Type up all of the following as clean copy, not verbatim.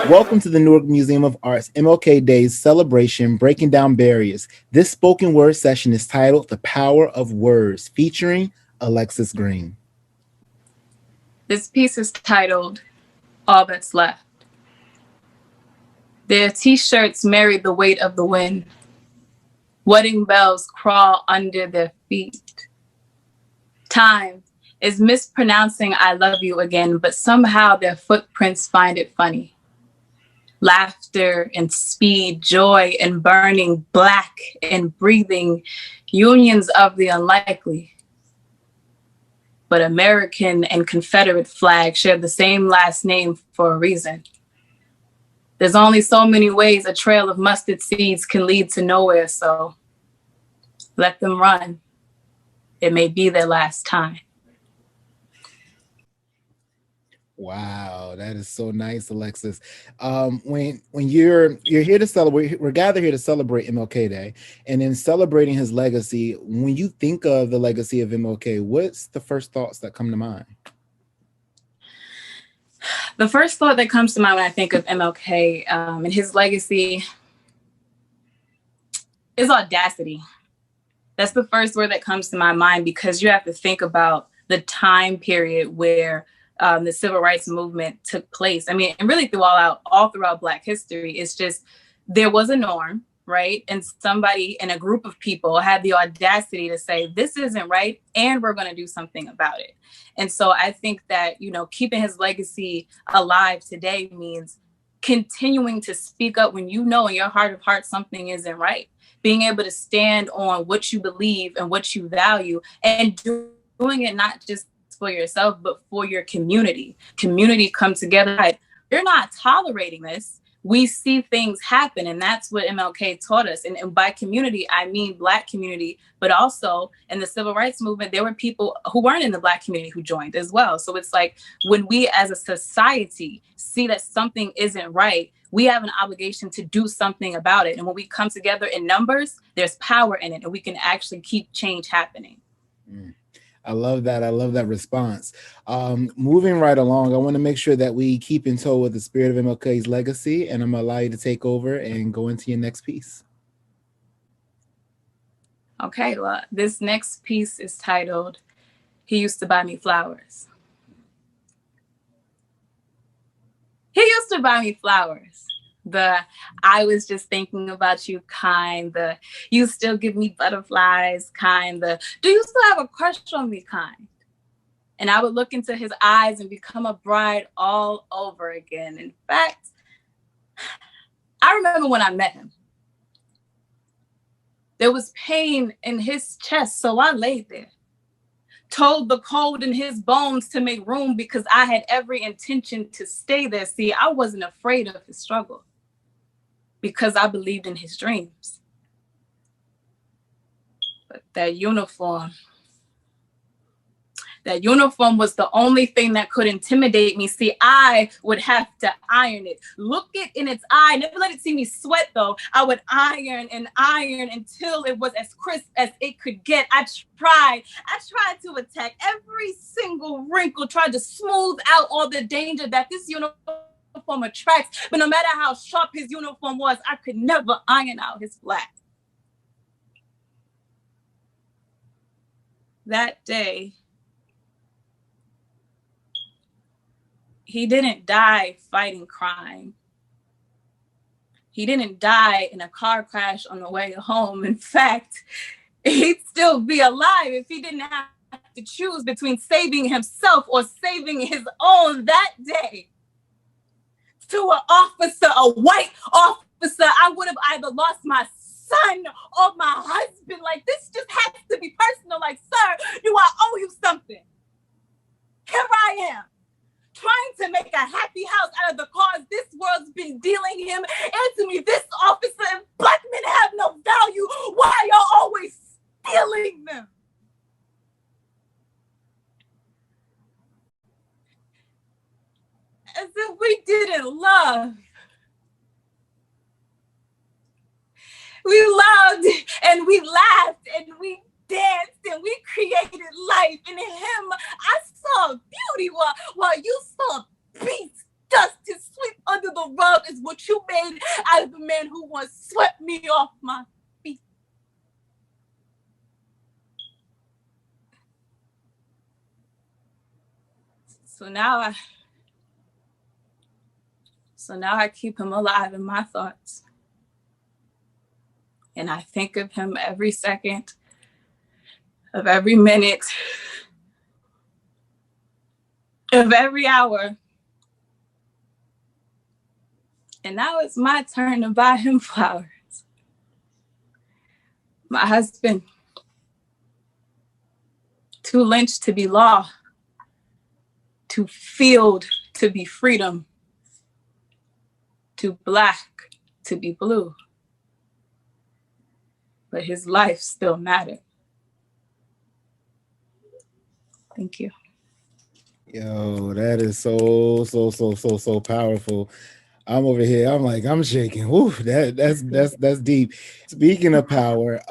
Welcome to the Newark Museum of Art's MLK Days celebration, Breaking Down Barriers. This spoken word session is titled The Power of Words, featuring Alexis Green. This piece is titled All That's Left. Their t-shirts marry the weight of the wind. Wedding bells crawl under their feet. Time is mispronouncing I love you again, but somehow their footprints find it funny. Laughter and speed, joy and burning, black and breathing, unions of the unlikely. But American and Confederate flags share the same last name for a reason. There's only so many ways a trail of mustard seeds can lead to nowhere, so let them run. It may be their last time. Wow, that is so nice, Alexis. When you're here to celebrate, we're gathered here to celebrate MLK Day, and in celebrating his legacy, when you think of the legacy of MLK, what's the first thoughts that come to mind? The first thought that comes to mind when I think of MLK and his legacy is audacity. That's the first word that comes to my mind, because you have to think about the time period where the civil rights movement took place. I mean, and really all throughout Black history, it's just there was a norm, right? And somebody in a group of people had the audacity to say, this isn't right, and we're going to do something about it. And so I think that, keeping his legacy alive today means continuing to speak up when you know in your heart of hearts something isn't right. Being able to stand on what you believe and what you value, and doing it not just for yourself, but for your community. Community come together. You're not tolerating this. We see things happen, and that's what MLK taught us. And by community, I mean Black community, but also in the civil rights movement, there were people who weren't in the Black community who joined as well. So it's like when we as a society see that something isn't right, we have an obligation to do something about it. And when we come together in numbers, there's power in it, and we can actually keep change happening. I love that. I love that response. Moving right along, I want to make sure that we keep in tow with the spirit of MLK's legacy, and I'm going to allow you to take over and go into your next piece. Okay, well, this next piece is titled, He Used to Buy Me Flowers. He used to buy me flowers. The I was just thinking about you kind, the you still give me butterflies kind, the do you still have a crush on me kind. And I would look into his eyes and become a bride all over again. In fact, I remember when I met him. There was pain in his chest, so I laid there. Told the cold in his bones to make room, because I had every intention to stay there. See, I wasn't afraid of his struggle because I believed in his dreams. But that uniform was the only thing that could intimidate me. See, I would have to iron it. Look it in its eye. Never let it see me sweat, though. I would iron and iron until it was as crisp as it could get. I tried to attack every single wrinkle, tried to smooth out all the danger that this uniform attracts. But no matter how sharp his uniform was, I could never iron out his black. That day, he didn't die fighting crime. He didn't die in a car crash on the way home. In fact, he'd still be alive if he didn't have to choose between saving himself or saving his own. That day, to an officer, a white officer, I would have either lost my son or my husband. Like, this just has to be personal. Like, sir, do I owe you something? Here I am, trying to make a happy house out of the cards this world's been dealing him. Answer me this, officer. If Black men have no value, why are y'all always stealing them? As if we didn't love. We loved and we laughed and we danced and we created life. And in him, I saw beauty while you saw beasts, dust to sweep under the a rug is what you made out of the man who once swept me off my feet. So now I keep him alive in my thoughts. And I think of him every second of every minute of every hour. And now it's my turn to buy him flowers. My husband, too lynched to be law, too field to be freedom, too black to be blue. But his life still mattered. Thank you. Yo, that is so powerful. I'm over here. I'm like, I'm shaking. Woo, that's deep. Speaking of power,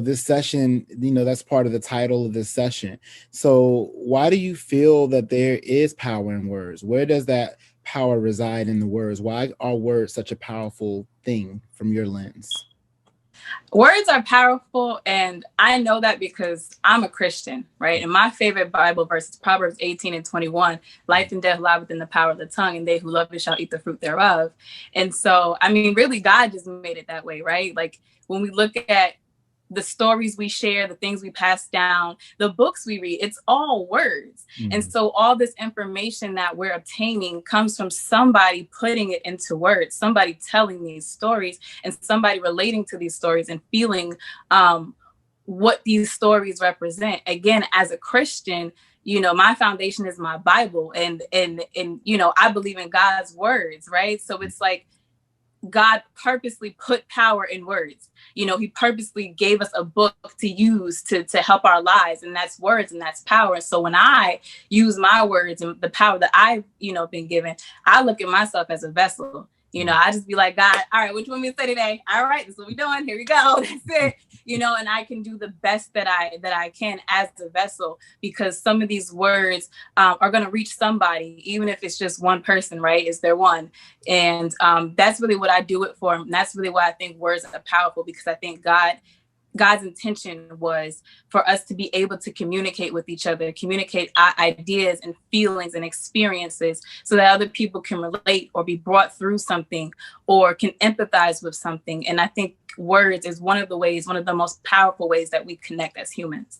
this session, that's part of the title of this session. So why do you feel that there is power in words? Where does that power reside in the words? Why are words such a powerful thing from your lens? Words are powerful, and I know that because I'm a Christian, right? And my favorite Bible verse is Proverbs 18:21. Life and death lie within the power of the tongue, and they who love it shall eat the fruit thereof. And so, I mean, really, God just made it that way, right? Like when we look at the stories we share, the things we pass down, the books we read, it's all words. And so all this information that we're obtaining comes from somebody putting it into words, somebody telling these stories, and somebody relating to these stories and feeling what these stories represent. Again, as a Christian, my foundation is my Bible, and I believe in God's words, right? So it's like God purposely put power in words. He purposely gave us a book to use to help our lives, and that's words, and that's power. So when I use my words and the power that I've, been given, I look at myself as a vessel. I just be like, God, all right, what you want me to say today? All right, this is what we're doing. Here we go. That's it. And I can do the best that I can as a vessel, because some of these words are going to reach somebody, even if it's just one person, right? Is there one? And that's really what I do it for. And that's really why I think words are powerful, because I think God's intention was for us to be able to communicate with each other, communicate our ideas and feelings and experiences, so that other people can relate or be brought through something or can empathize with something. And I think words is one of the most powerful ways that we connect as humans.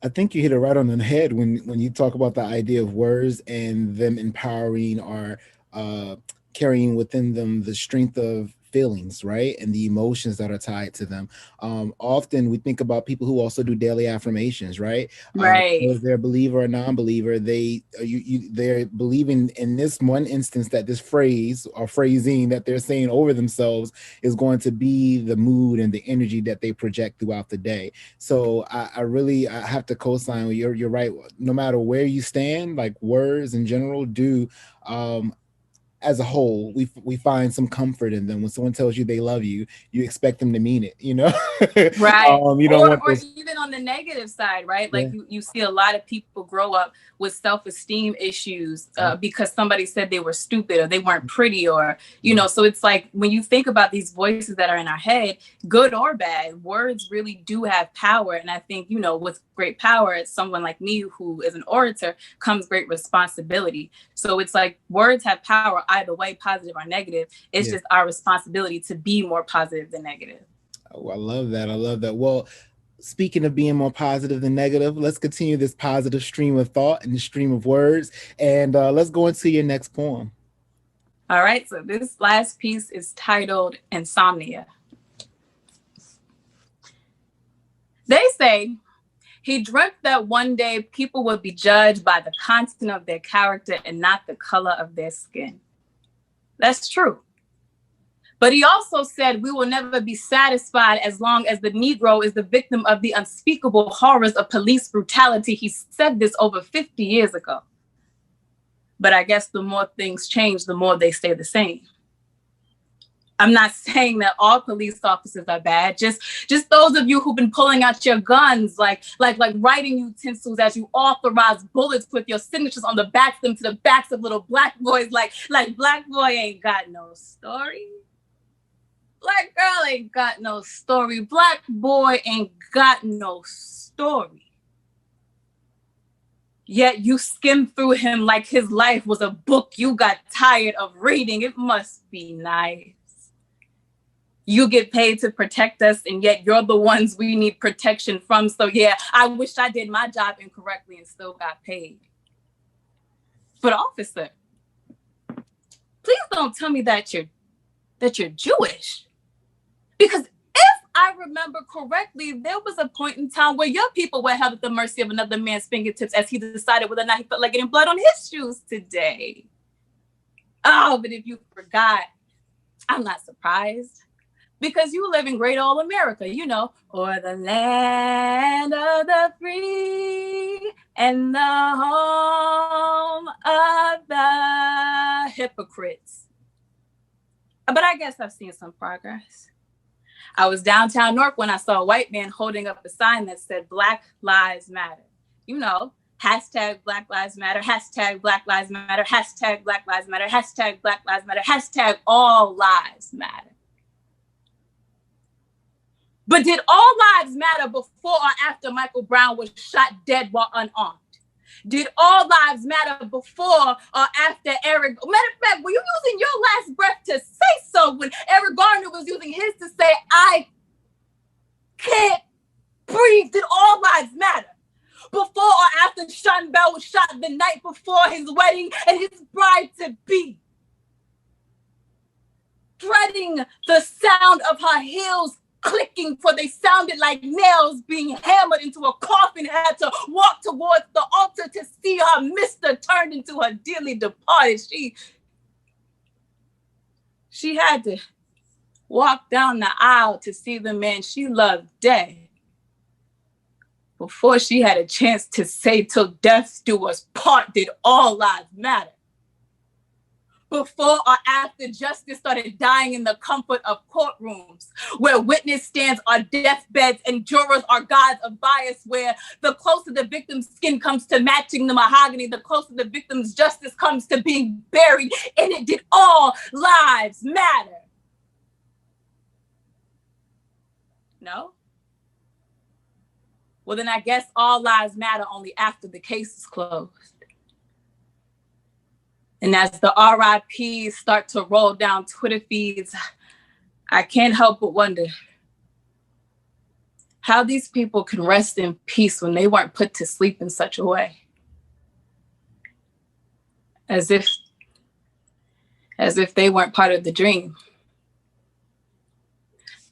I think you hit it right on the head when you talk about the idea of words and them empowering or carrying within them the strength of feelings, right? And the emotions that are tied to them. Often we think about people who also do daily affirmations, right? Right. Whether they're a believer or non-believer, they're believing in this one instance that this phrase or phrasing that they're saying over themselves is going to be the mood and the energy that they project throughout the day. So I have to co-sign with you're right. No matter where you stand, like words in general do as a whole, we find some comfort in them. When someone tells you they love you, you expect them to mean it, Right. You don't want Or those. even on the negative side, right? Yeah. Like you see a lot of people grow up with self-esteem issues because somebody said they were stupid or they weren't pretty, or, so it's like when you think about these voices that are in our head, good or bad, words really do have power. And I think, with great power, someone like me who is an orator, comes great responsibility. So it's like words have power either way, positive or negative. It's just our responsibility to be more positive than negative. Oh, I love that. I love that. Well, speaking of being more positive than negative, let's continue this positive stream of thought and the stream of words. And let's go into your next poem. All right. So this last piece is titled Insomnia. They say he dreamt that one day people would be judged by the content of their character and not the color of their skin. That's true. But he also said we will never be satisfied as long as the Negro is the victim of the unspeakable horrors of police brutality. He said this over 50 years ago. But I guess the more things change, the more they stay the same. I'm not saying that all police officers are bad. Just those of you who've been pulling out your guns, like writing utensils as you authorize bullets with your signatures on the backs of them to the backs of little black boys. Like black boy ain't got no story. Black girl ain't got no story. Black boy ain't got no story. Yet you skim through him like his life was a book you got tired of reading. It must be nice. You get paid to protect us, and yet you're the ones we need protection from. So yeah, I wish I did my job incorrectly and still got paid. But officer, please don't tell me that you're Jewish. Because if I remember correctly, there was a point in time where your people were held at the mercy of another man's fingertips as he decided whether or not he felt like getting blood on his shoes today. Oh, but if you forgot, I'm not surprised. Because you live in great old America, you know, or the land of the free and the home of the hypocrites. But I guess I've seen some progress. I was downtown North when I saw a white man holding up a sign that said Black Lives Matter. You know, hashtag Black Lives Matter, hashtag Black Lives Matter, hashtag Black Lives Matter, hashtag Black Lives Matter, hashtag all lives matter. But did all lives matter before or after Michael Brown was shot dead while unarmed? Did all lives matter before or after Eric? Matter of fact, were you using your last breath to say so when Eric Garner was using his to say, I can't breathe? Did all lives matter? Before or after Sean Bell was shot the night before his wedding and his bride-to-be? Dreading the sound of her heels clicking, for they sounded like nails being hammered into a coffin, had to walk towards the altar to see her mister turned into her dearly departed. She had to walk down the aisle to see the man she loved dead before she had a chance to say, till death do us part, did all lives matter? Before or after justice started dying in the comfort of courtrooms, where witness stands are deathbeds and jurors are gods of bias, where the closer the victim's skin comes to matching the mahogany, the closer the victim's justice comes to being buried in it, did all lives matter? No? Well, then I guess all lives matter only after the case is closed. And as the RIPs start to roll down Twitter feeds, I can't help but wonder how these people can rest in peace when they weren't put to sleep in such a way. As if they weren't part of the dream.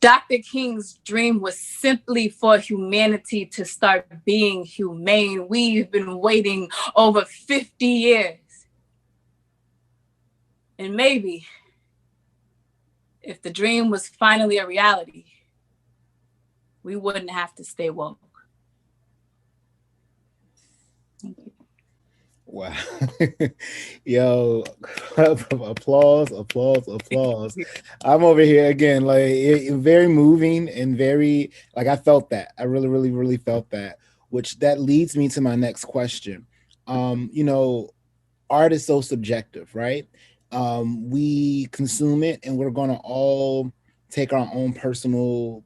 Dr. King's dream was simply for humanity to start being humane. We've been waiting over 50 years. And maybe if the dream was finally a reality, we wouldn't have to stay woke. Thank you. Wow. Yo, applause. I'm over here again, like very moving and very, like, I felt that. I really felt that, which that leads me to my next question. You know, art is so subjective, right? We consume it and we're going to all take our own personal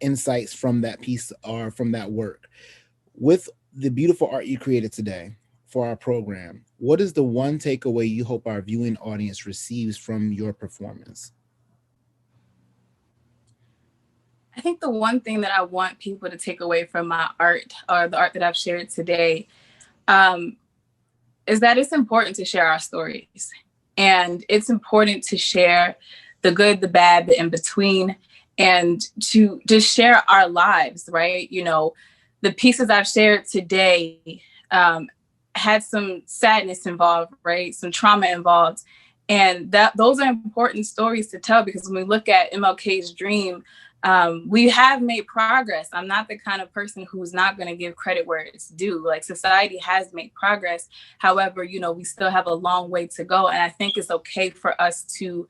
insights from that piece or from that work. With the beautiful art you created today for our program, what is the one takeaway you hope our viewing audience receives from your performance? I think the one thing that I want people to take away from my art, or the art that I've shared today, is that it's important to share our stories. And it's important to share the good, the bad, the in-between, and to just share our lives, right? You know, the pieces I've shared today had some sadness involved, right? Some trauma involved. And those are important stories to tell, because when we look at MLK's dream, we have made progress. I'm not the kind of person who's not going to give credit where it's due. Like, society has made progress. However, we still have a long way to go. And I think it's okay for us to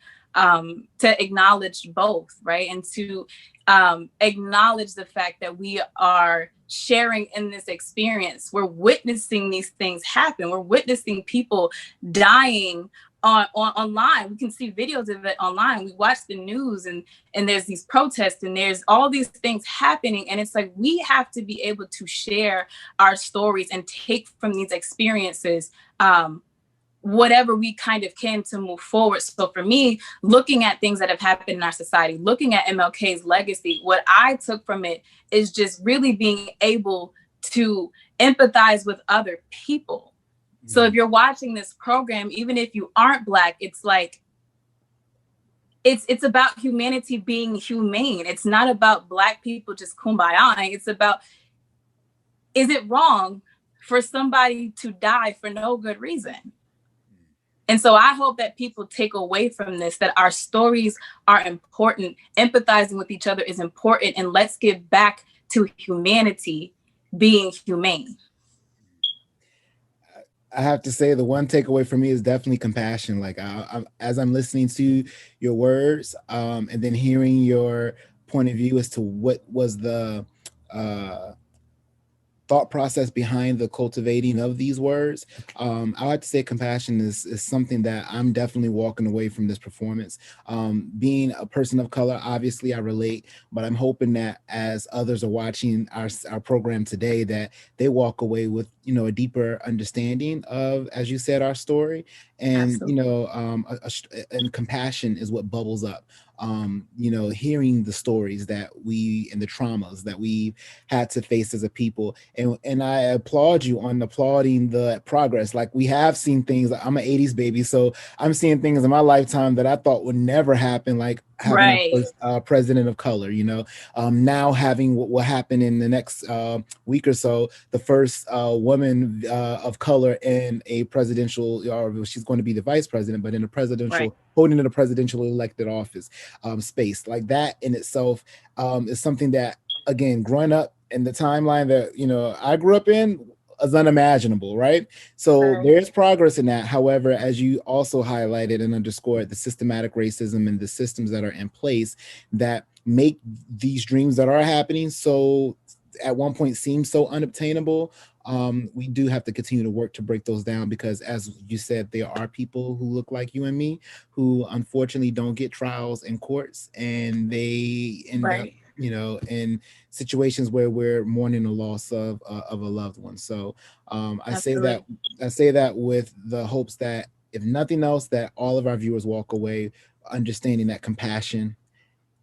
acknowledge both, right? And to acknowledge the fact that we are sharing in this experience. We're witnessing these things happen. We're witnessing people dying online. We can see videos of it online. We watch the news, and there's these protests, and there's all these things happening, and it's like we have to be able to share our stories and take from these experiences whatever we kind of can to move forward. So for me, looking at things that have happened in our society, looking at MLK's legacy, what I took from it is just really being able to empathize with other people. So if you're watching this program, even if you aren't Black, it's like, it's about humanity being humane. It's not about Black people just kumbayaing. It's about, is it wrong for somebody to die for no good reason? And so I hope that people take away from this that our stories are important. Empathizing with each other is important. And let's get back to humanity being humane. I have to say the one takeaway for me is definitely compassion. Like as I'm listening to your words, and then hearing your point of view as to what was the uh, thought process behind the cultivating of these words. I like to say compassion is something that I'm definitely walking away from this performance. Being a person of color, obviously I relate, but I'm hoping that as others are watching our program today, that they walk away with, a deeper understanding of, as you said, our story. And, Absolutely. and compassion is what bubbles up. Hearing the stories that we and the traumas that we've had to face as a people. And I applaud you on applauding the progress. Like, we have seen things. I'm an 80s baby, so I'm seeing things in my lifetime that I thought would never happen, like having our Right. first president of color, now having what will happen in the next week or so, the first woman of color in a presidential, or she's going to be the vice president, but in a Right. presidential, holding in a presidential elected office space. Like that in itself is something that, again, growing up in the timeline that I grew up in, is unimaginable, right? So Right. there's progress in that. However, as you also highlighted and underscored, the systematic racism and the systems that are in place that make these dreams that are happening so at one point seem so unobtainable. We do have to continue to work to break those down, because as you said, there are people who look like you and me who unfortunately don't get trials in courts, and they end up Right. in situations where we're mourning the loss of a loved one. So I say that Absolutely. with the hopes that, if nothing else, that all of our viewers walk away understanding that compassion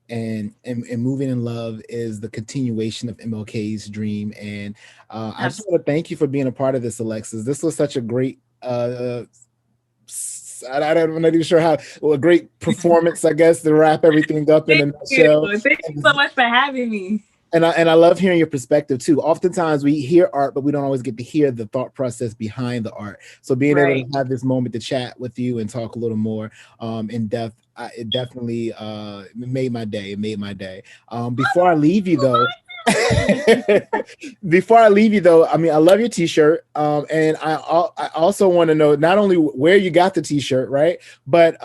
and moving in love is the continuation of MLK's dream. And I just Absolutely. want to thank you for being a part of this, Alexis. This was such a great I'm not even sure how, well, a great performance, I guess, to wrap everything up in Thank a you. nutshell. Thank you so much for having me. And I love hearing your perspective too. Oftentimes we hear art, but we don't always get to hear the thought process behind the art. So being able to Right. have this moment to chat with you and talk a little more in depth, it definitely made my day. It made my day. Before I leave you though, before I leave you though, I mean, I love your t-shirt. And I also want to know not only where you got the t-shirt, right? But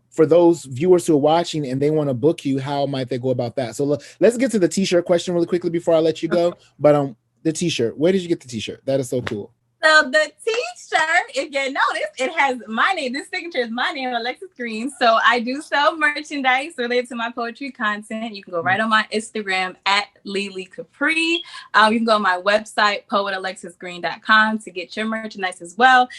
for those viewers who are watching and they want to book you, how might they go about that? So let's get to the t-shirt question really quickly before I let you go. But the t-shirt, where did you get the t-shirt? That is so cool. So the t-shirt, if you notice, it has my name. This signature is my name, Alexis Green. So I do sell merchandise related to my poetry content. You can go right on my Instagram at Lily Capri. You can go on my website, poetalexisgreen.com, to get your merchandise as well.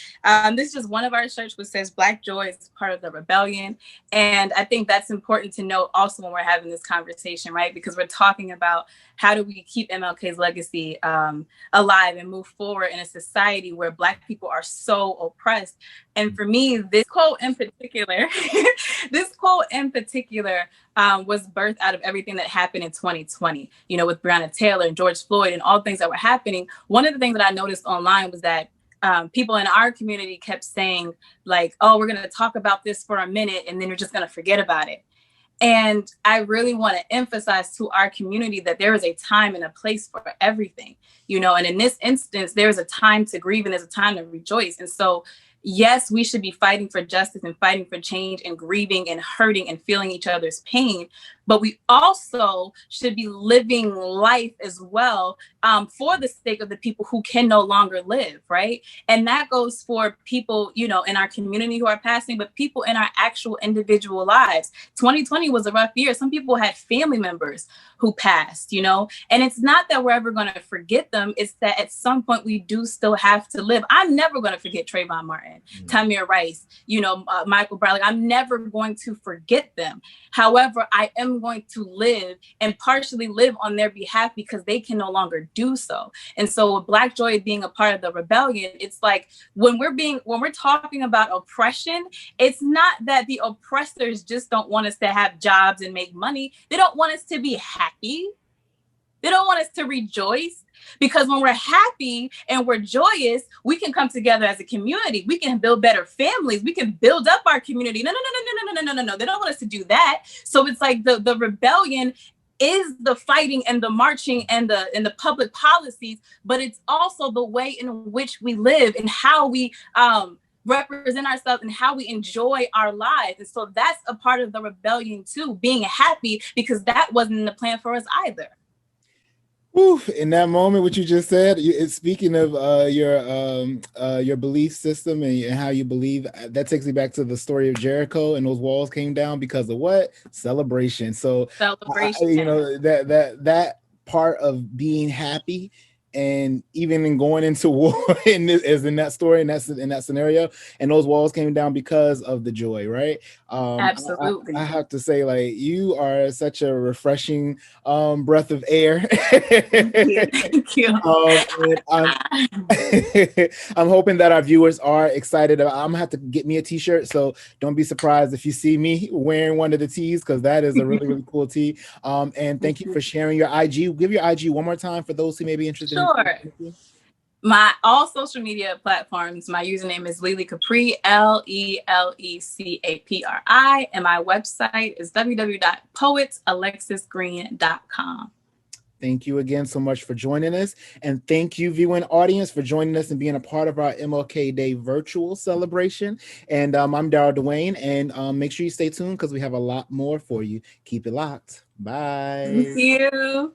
This is just one of our shirts which says Black Joy is part of the rebellion. And I think that's important to note also when we're having this conversation, right? Because we're talking about how do we keep MLK's legacy alive and move forward in a society where Black people are so oppressed. And for me, this quote in particular, was birthed out of everything that happened in 2020, with Breonna Taylor and George Floyd and all things that were happening. One of the things that I noticed online was that people in our community kept saying, like, oh, we're going to talk about this for a minute and then we're just going to forget about it. And I really want to emphasize to our community that there is a time and a place for everything, you know, and in this instance, there is a time to grieve and there's a time to rejoice. And so, yes, we should be fighting for justice and fighting for change and grieving and hurting and feeling each other's pain. But we also should be living life as well, for the sake of the people who can no longer live, right? And that goes for people, you know, in our community who are passing, but people in our actual individual lives. 2020 was a rough year. Some people had family members who passed, you know, and it's not that we're ever going to forget them. It's that at some point we do still have to live. I'm never going to forget Trayvon Martin, Tamir Rice, you know, Michael Brown. Like, I'm never going to forget them. However, I am going to live and partially live on their behalf because they can no longer do so. And so with Black Joy being a part of the rebellion, it's like when we're talking about oppression, it's not that the oppressors just don't want us to have jobs and make money. They don't want us to be happy. They don't want us to rejoice, because when we're happy and we're joyous, we can come together as a community. We can build better families. We can build up our community. No, no, no, no, no, no, no, no, no, no. They don't want us to do that. So it's like the rebellion is the fighting and the marching and the public policies, but it's also the way in which we live and how we represent ourselves and how we enjoy our lives. And so that's a part of the rebellion too, being happy, because that wasn't in the plan for us either. Whew, in that moment, what you just said, speaking of your belief system and how you believe, that takes me back to the story of Jericho, and those walls came down because of what? Celebration. So, Celebration. you know, that part of being happy, and even in going into war is in that story, and that's in that scenario, and those walls came down because of the joy, right? Absolutely. I have to say, like, you are such a refreshing breath of air. Thank you. Thank you. And I'm hoping that our viewers are excited. I'm gonna have to get me a t-shirt, so don't be surprised if you see me wearing one of the tees, because that is a really, really cool tee. And thank you for sharing your IG. Give your IG one more time for those who may be interested. Sure. My all social media platforms, my username is Lily Capri, LELECAPRI, and my website is www.poetsalexisgreen.com. Thank you again so much for joining us. And thank you, viewing audience, for joining us and being a part of our MLK Day virtual celebration. And I'm Daryl Dwayne, and make sure you stay tuned because we have a lot more for you. Keep it locked. Bye. Thank you.